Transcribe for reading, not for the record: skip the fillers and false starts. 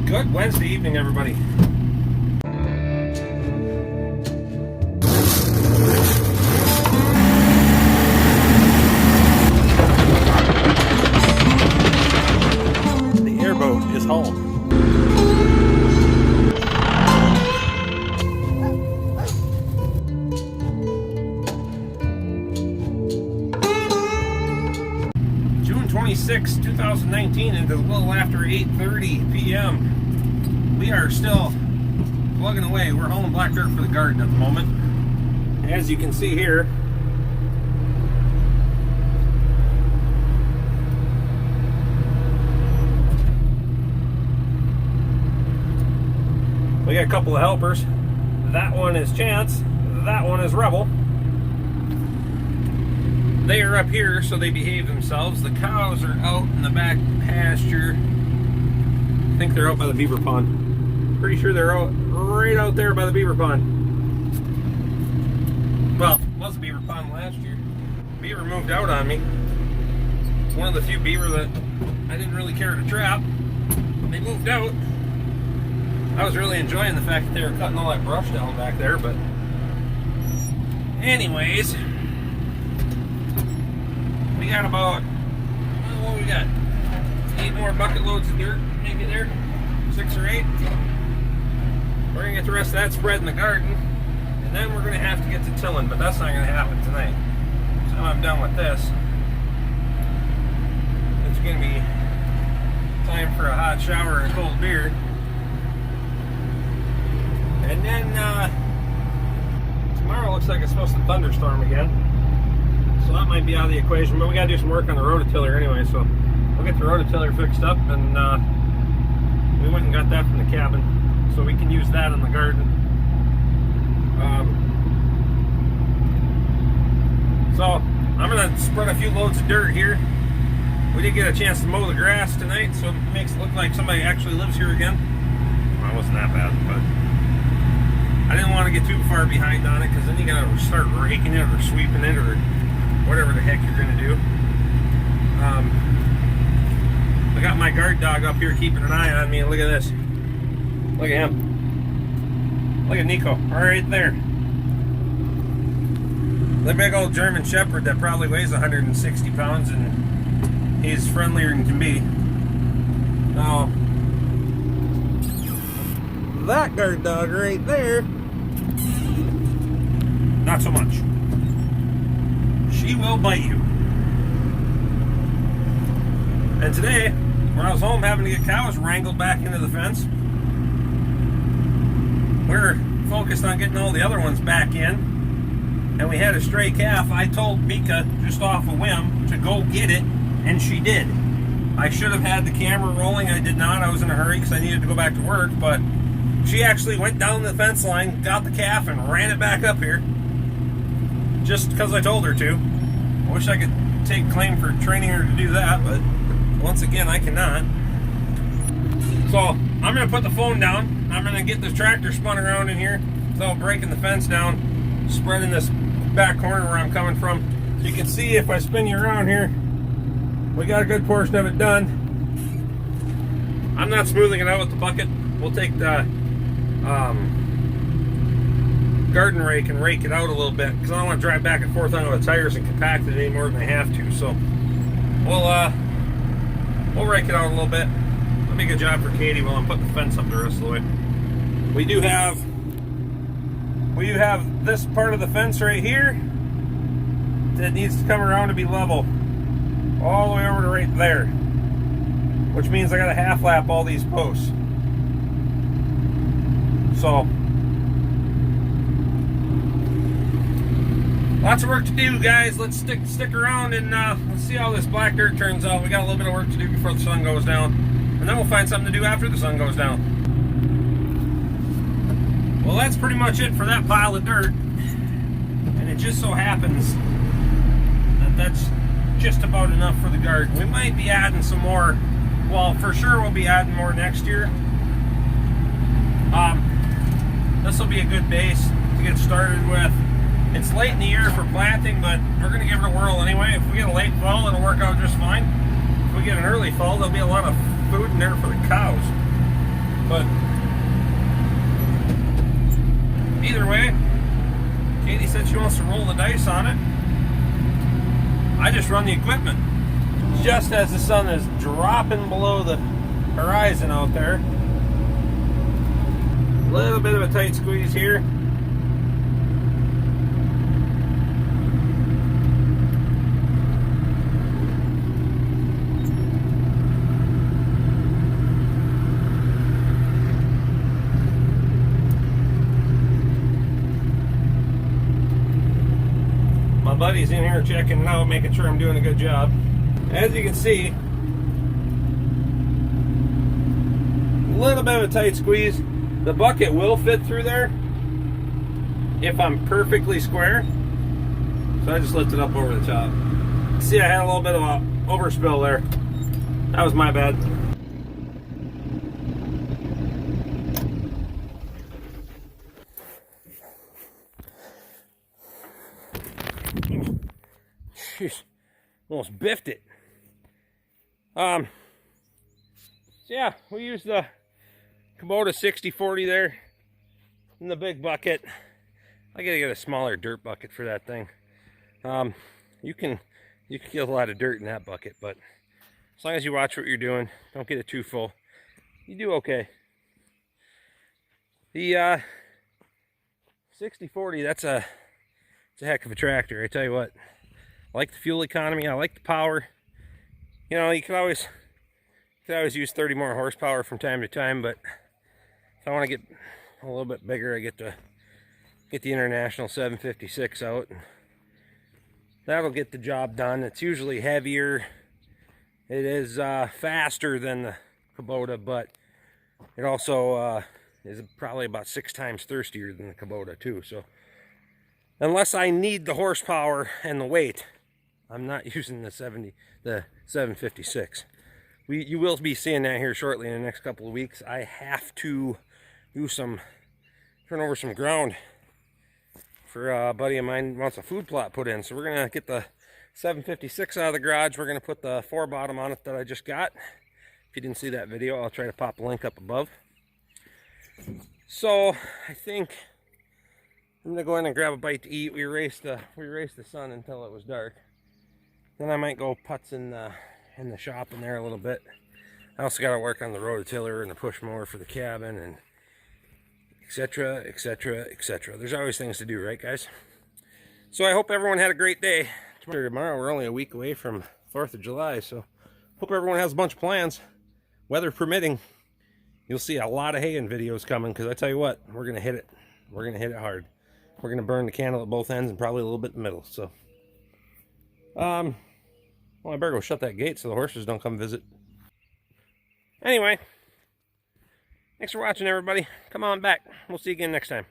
Good Wednesday evening, everybody. The airboat is home. June 26, 2019, and it's a little after 8:30 p.m. We are still plugging away. We're hauling black dirt for the garden at the moment. As you can see here, we got a couple of helpers. That one is Chance. That one is Rebel. They are up here, so they behave themselves. The cows are out in the back pasture. I think they're out by the beaver pond. Pretty sure they're out right out there by the beaver pond. Well, it was a beaver pond last year. Beaver moved out on me. It's one of the few beaver that I didn't really care to trap. They moved out. I was really enjoying the fact that they were cutting all that brush down back there, but anyways, we got about, what we got? 8 more bucket loads of dirt, maybe there, 6 or 8. We're gonna get the rest of that spread in the garden, and then we're gonna have to get to tilling, but that's not gonna happen tonight. So I'm done with this. It's gonna be time for a hot shower and a cold beer. And then tomorrow looks like it's supposed to thunderstorm again. So that might be out of the equation, but we gotta do some work on the rototiller anyway, so we'll get the rototiller fixed up, and we went and got that from the cabin, so we can use that in the garden. So I'm gonna spread a few loads of dirt here. We did get a chance to mow the grass tonight, so it makes it look like somebody actually lives here again. Well, it wasn't that bad, but I didn't want to get too far behind on it, because then you gotta start raking it or sweeping it or whatever the heck you're gonna do. I got my guard dog up here keeping an eye on me, and look at this. Look at him. Look at Nico, right there. The big old German Shepherd that probably weighs 160 pounds, and he's friendlier than can be. Now, that guard dog right there, not so much. She will bite you. And today, when I was home having to get cows wrangled back into the fence, we were focused on getting all the other ones back in, and we had a stray calf. I told Mika, just off a whim, to go get it, and she did. I should have had the camera rolling. I did not. I was in a hurry because I needed to go back to work, but she actually went down the fence line, got the calf, and ran it back up here, just because I told her to. I wish I could take claim for training her to do that, but once again, I cannot. So I'm going to put the phone down. I'm going to get this tractor spun around in here without breaking the fence down, spreading this back corner where I'm coming from. You can see if I spin you around here, we got a good portion of it done. I'm not smoothing it out with the bucket. We'll take the garden rake and rake it out a little bit, because I don't want to drive back and forth on the tires and compact it any more than I have to. So we'll rake it out a little bit. That'll be a good job for Katie while I'm putting the fence up the rest of the way. We do have this part of the fence right here that needs to come around to be level all the way over to right there, which means I got to half lap all these posts. So lots of work to do, guys. Let's stick around and let's see how this black dirt turns out. We got a little bit of work to do before the sun goes down, and then we'll find something to do after the sun goes down. Well, that's pretty much it for that pile of dirt, and it just so happens that that's just about enough for the garden. We might be adding some more. Well, for sure we'll be adding more next year. This will be a good base to get started with. It's late in the year for planting, but we're going to give it a whirl anyway. If we get a late fall, it'll work out just fine. If we get an early fall, there'll be a lot of food in there for the cows. But either way, Katie said she wants to roll the dice on it. I just run the equipment. Just as the sun is dropping below the horizon out there. A little bit of a tight squeeze here. My buddy's in here checking it out, making sure I'm doing a good job. As you can see, a little bit of a tight squeeze. The bucket will fit through there if I'm perfectly square. So I just lifted up over the top. See, I had a little bit of a overspill there. That was my bad. Jeez, almost biffed it. So yeah, we used the Kubota 6040 there in the big bucket. I gotta get a smaller dirt bucket for that thing. You can get a lot of dirt in that bucket, but as long as you watch what you're doing, don't get it too full, you do okay. The 6040, it's a heck of a tractor, I tell you what. I like the fuel economy, I like the power. You know, you could always use 30 more horsepower from time to time, but if I want to get a little bit bigger, I get the International 756 out. That'll get the job done. It's usually heavier. It is faster than the Kubota, but it also is probably about 6 times thirstier than the Kubota too. So unless I need the horsepower and the weight, I'm not using the 756. You will be seeing that here shortly in the next couple of weeks. I have to turn over some ground for a buddy of mine wants a food plot put in. So we're gonna get the 756 out of the garage. We're gonna put the 4-bottom on it that I just got. If you didn't see that video, I'll try to pop a link up above. So I think I'm gonna go in and grab a bite to eat. We erased the sun until it was dark. Then I might go putz in the shop in there a little bit. I also got to work on the rototiller and the push mower for the cabin, and etc, etc, etc. There's always things to do, right guys? So I hope everyone had a great day. Tomorrow we're only a week away from 4th of July, so hope everyone has a bunch of plans. Weather permitting, you'll see a lot of haying videos coming, because I tell you what, we're gonna hit it. We're gonna hit it hard. We're gonna burn the candle at both ends and probably a little bit in the middle. So well, I better go shut that gate so the horses don't come visit. Anyway, thanks for watching, everybody. Come on back. We'll see you again next time.